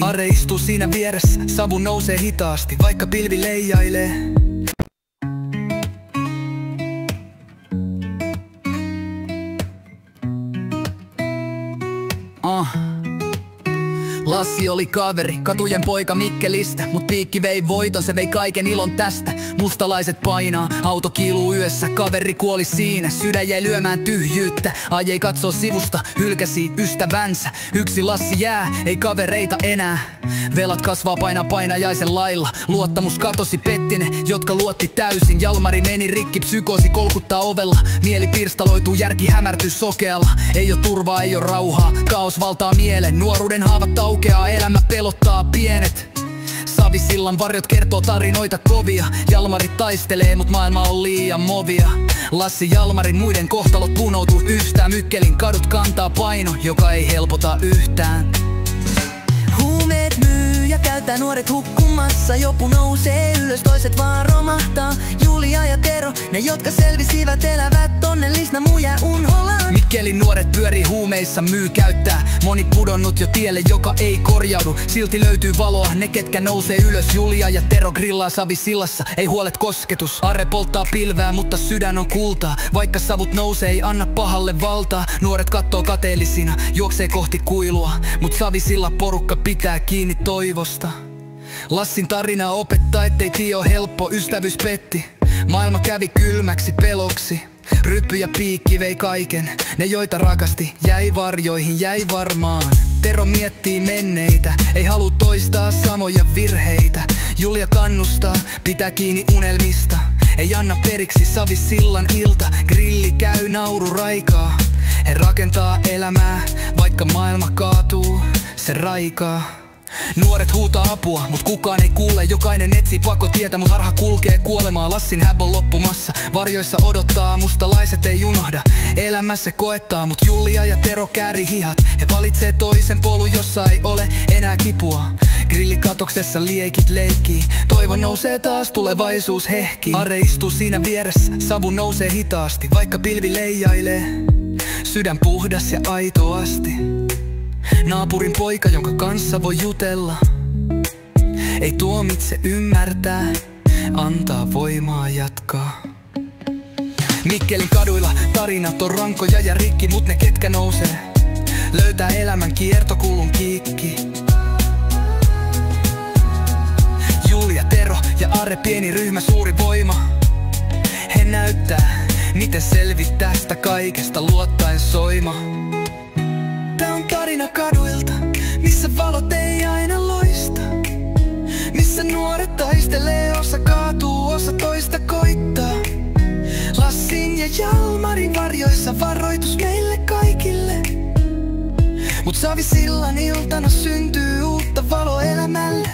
Are istuu siinä vieressä, savu nousee hitaasti, vaikka pilvi leijailee. Lassi oli kaveri, katujen poika Mikkelistä, mut piikki vei voiton, se vei kaiken ilon tästä. Mustalaiset painaa, auto kiiluu yössä, kaveri kuoli siinä, sydän jäi lyömään tyhjyyttä. Ai ei katsoo sivusta, hylkäsi ystävänsä. Yksi Lassi jää, ei kavereita enää. Velat kasvaa painajaisen lailla, luottamus katosi, petti ne, jotka luotti täysin. Jalmari meni rikki, psykoosi kolkuttaa ovella. Mieli pirstaloituu, järki hämärtyy sokealla. Ei oo turvaa, ei oo rauhaa, kaos valtaa mielen. Nuoruuden haavat aukeaa, elämä pelottaa pienet. Savisillan varjot kertoo tarinoita kovia. Jalmarit taistelee, mut maailma on liian movia. Lassi Jalmarin muiden kohtalot punoutuu yhtään. Mykkelin kadut kantaa paino, joka ei helpota yhtään. Huumeet myy ja käyttää nuoret hukkumassa. Joku nousee ylös, toiset vaan romahtaa. Julia ja Tero, ne jotka selvisivät, elävät onnellisna muja unholaan. Mikkelin nuoret pyörii huumeissa, myy käyttää. Moni pudonnut jo tielle, joka ei korjaudu. Silti löytyy valoa, ne ketkä nousee ylös. Julia ja Tero grillaa Savisillassa, ei huolet kosketus. Are polttaa pilvää, mutta sydän on kultaa. Vaikka savut nousee, ei anna pahalle valtaa. Nuoret kattoo kateellisina, juoksee kohti kuilua. Mut Savisilla porukka pitää kiinni toivosta. Lassin tarina opettaa, ettei tie oo helppo, ystävyys petti. Maailma kävi kylmäksi peloksi. Ryppy ja piikki vei kaiken. Ne joita rakasti jäi varjoihin, jäi varmaan. Tero miettii menneitä, ei halua toistaa samoja virheitä. Julia kannustaa, pitää kiinni unelmista. Ei anna periksi, Savisillan ilta. Grilli käy, nauru raikaa. He rakentaa elämää, vaikka maailma kaatuu, se raikaa. Nuoret huutaa apua, mut kukaan ei kuule. Jokainen etsii pakotietä, mut harha kulkee kuolemaa. Lassin häp on loppumassa, varjoissa odottaa. Mustalaiset ei unohda, elämässä koettaa. Mut Julia ja Tero kääri hihat. He valitsee toisen polun, jossa ei ole enää kipua. Grillikatoksessa liekit leikkii. Toivo nousee taas, tulevaisuus hehkii. Are istuu siinä vieressä, savu nousee hitaasti, vaikka pilvi leijailee. Sydän puhdas ja aito asti. Naapurin poika, jonka kanssa voi jutella. Ei tuomitse, ymmärtää, antaa voimaa jatkaa. Mikkelin kaduilla tarinat on rankoja ja rikki, mut ne ketkä nousee löytää elämän kiertokulun kiikki. Julia, Tero ja Are, pieni ryhmä, suuri voima. He näyttää, miten selvit tästä kaikesta luottaen soima. Tää on tarina kaduilta, missä valot ei aina loista. Missä nuoret taistelee, osa kaatuu, osa toista koittaa. Lassin ja Jalmarin varjoissa varoitus meille kaikille. Mut Savisillan iltana syntyy uutta valoa elämälle.